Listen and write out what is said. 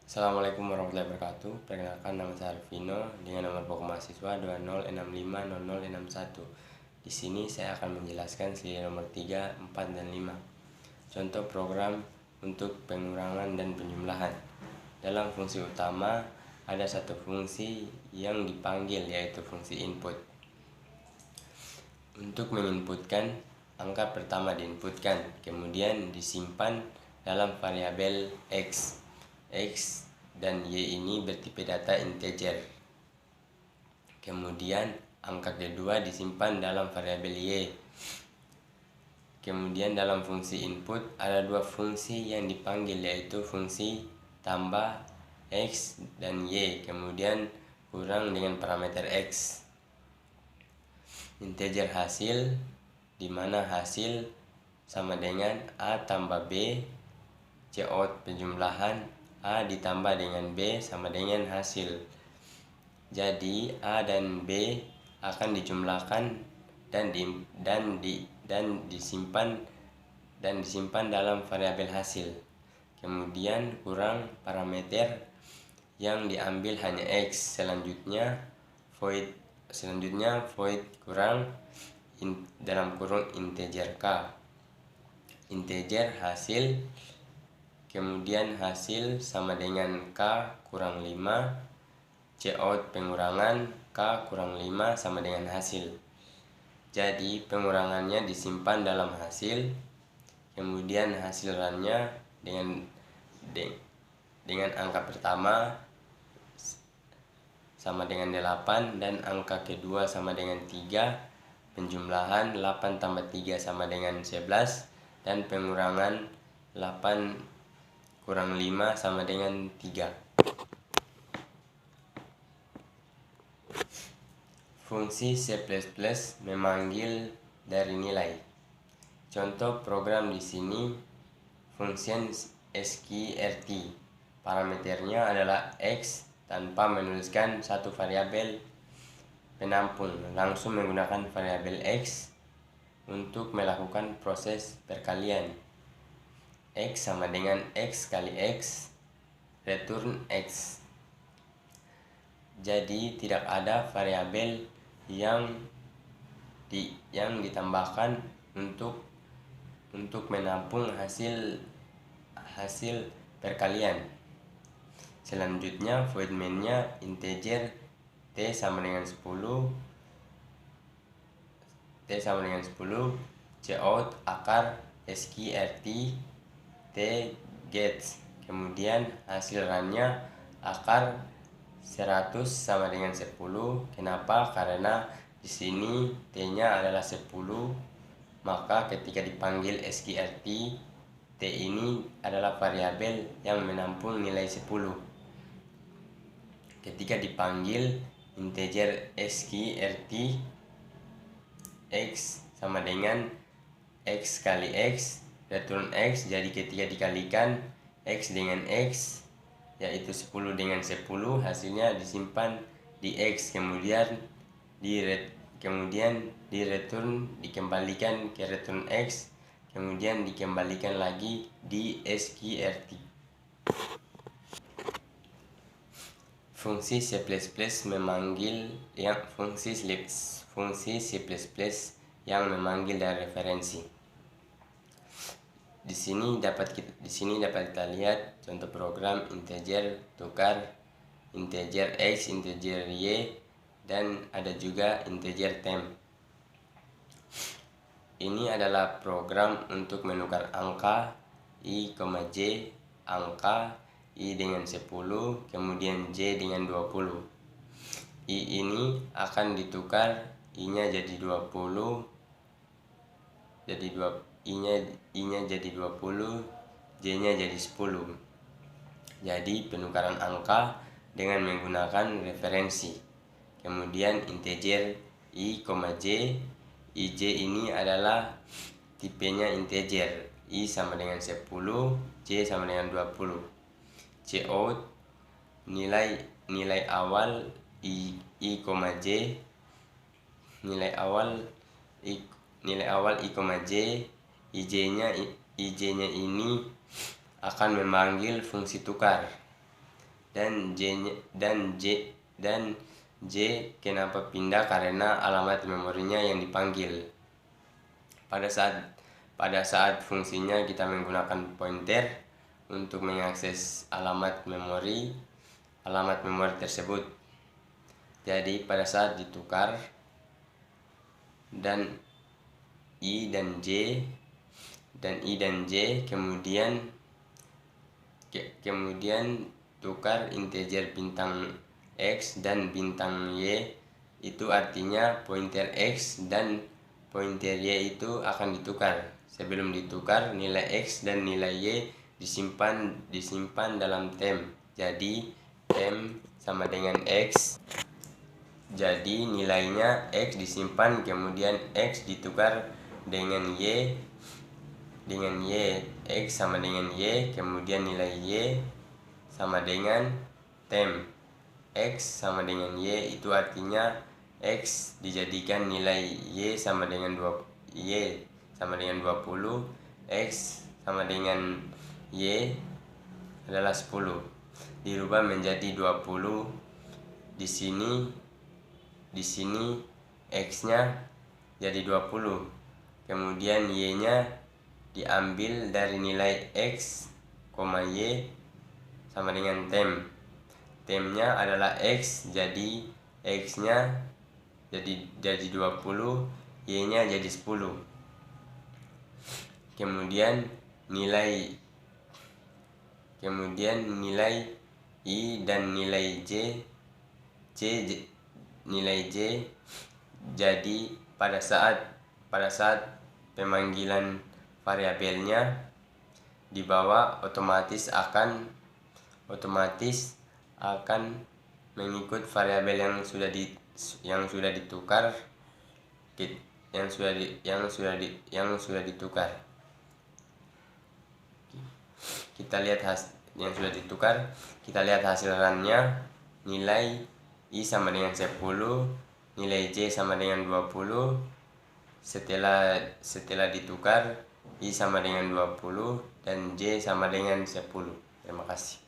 Assalamualaikum warahmatullahi wabarakatuh. Perkenalkan, nama saya Alvino dengan nomor pokok mahasiswa 20650061. Di sini saya akan menjelaskan sila nomor 3, 4, dan 5. Contoh program untuk pengurangan dan penjumlahan. Dalam fungsi utama ada satu fungsi yang dipanggil, yaitu fungsi input. Untuk menginputkan, angka pertama diinputkan, kemudian disimpan dalam variabel X. X dan Y ini bertipe data integer. Kemudian angka kedua disimpan dalam variabel Y. Kemudian dalam fungsi input ada dua fungsi yang dipanggil, yaitu fungsi tambah X dan Y, kemudian kurang dengan parameter X. Integer hasil, di mana hasil sama dengan A tambah B, cout penjumlahan A ditambah dengan B sama dengan hasil. Jadi A dan B akan dijumlahkan dan disimpan dalam variabel hasil. Kemudian kurang parameter yang diambil hanya X. Selanjutnya void kurang dalam kurung integer K. Integer hasil, kemudian hasil sama dengan K kurang 5, cout pengurangan K kurang 5 sama dengan hasil. Jadi pengurangannya disimpan dalam hasil, kemudian hasilannya dengan angka pertama sama dengan 8 dan angka kedua sama dengan 3, penjumlahan 8 tambah 3 sama dengan 11, dan pengurangan 8 kurang 5 sama dengan 3. Fungsi C++ memanggil dari nilai. Contoh program di sini function sqrt. Parameternya adalah X tanpa menuliskan satu variabel penampung, langsung menggunakan variabel X untuk melakukan proses perkalian. X sama dengan X kali X, return X. Jadi tidak ada variabel yang ditambahkan untuk menampung hasil perkalian. Selanjutnya void main-nya integer T sama dengan 10, cout akar sqrt T gets, kemudian hasil run-nya akar 100 sama dengan 10. Kenapa? Karena di sini T-nya adalah 10, maka ketika dipanggil sqrt, T ini adalah variabel yang menampung nilai 10. Ketika dipanggil integer sqrt, X sama dengan X kali X, return X. Jadi ketika dikalikan X dengan X, yaitu 10 dengan 10, hasilnya disimpan di X, kemudian dikembalikan ke return X, kemudian dikembalikan lagi di sqrt. Fungsi C++ memanggil fungsi C++ yang memanggil dari referensi. Di sini dapat kita lihat contoh program integer tukar integer X, integer Y, dan ada juga integer temp. Ini adalah program untuk menukar angka I, J, angka I dengan 10, kemudian J dengan 20. I ini akan ditukar, I-nya jadi 20, I-nya jadi 20, J-nya jadi 10. Jadi penukaran angka dengan menggunakan referensi. Kemudian integer I, J, IJ ini adalah tipenya integer. I sama dengan 10, J sama dengan 20. Cout nilai awal I, J, nilai awal I, J, IJ-nya ini akan memanggil fungsi tukar. dan J kenapa pindah? Karena alamat memorinya yang dipanggil. Pada saat fungsinya kita menggunakan pointer untuk mengakses alamat memori tersebut. Jadi pada saat ditukar dan I dan J kemudian tukar integer bintang X dan bintang Y, itu artinya pointer X dan pointer Y itu akan ditukar. Sebelum ditukar, nilai X dan nilai Y disimpan dalam tem. Jadi tem sama dengan X, jadi nilainya X disimpan, kemudian X ditukar dengan Y, X sama dengan Y, kemudian nilai Y sama dengan tem. X sama dengan Y itu artinya X dijadikan nilai Y sama dengan 20, X sama dengan Y adalah 10. Dirubah menjadi 20. Di sini X-nya jadi 20. Kemudian Y-nya diambil dari nilai X, Y sama dengan tem. Temnya adalah X, jadi X-nya jadi 20, Y-nya jadi 10. Kemudian nilai I dan nilai J jadi pada saat pemanggilan variabelnya di bawah otomatis akan mengikut variabel yang sudah ditukar. Kita lihat yang sudah ditukar. Kita lihat hasil runnya. Nilai I sama dengan 10, nilai J sama dengan 20. Setelah ditukar, I sama dengan 20 dan J sama dengan 10. Terima kasih.